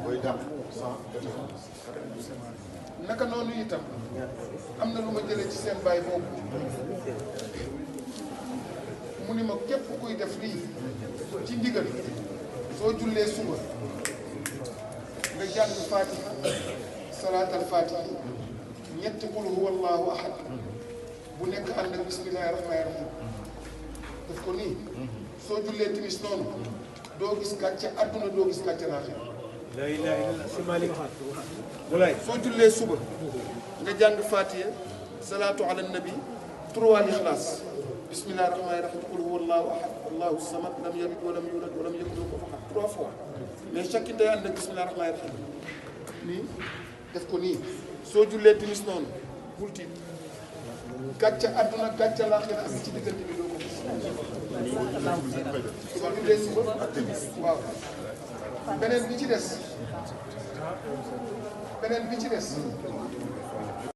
booy dàq sans naka noonu itam am na lu ma jëlee ci seen baay boobu mu ni ma képp kuy def lii ci ndigal soo jullee suba nga jàng fatiha salaatal fatiha ñetti qul huwa allahu ahad bu nekk ànd ak bismillahi rahmaani rahim daf ko nii soo jullee timis noonu doo gis gàcce àdduna doo gis gàcce laaxira la ilaha illallah si Malick soo jullee suba nga jàng fatiha salaatu ala nabi 3 lixlaas bismillahi rahmaani rahim qul huwa allahu ahad allahu samad lam yalid walam yulad walam yakun lahu kufuwan ahad 3 fois mais chaque day ànd ak bismillahi rahmaani rahim nii def ko nii soo jullee timis noonu bul tiit gàcce àdduna gàcce laaxira ak ci diggante bi doo ko gis soo jullee suba waaw beneen bi ci des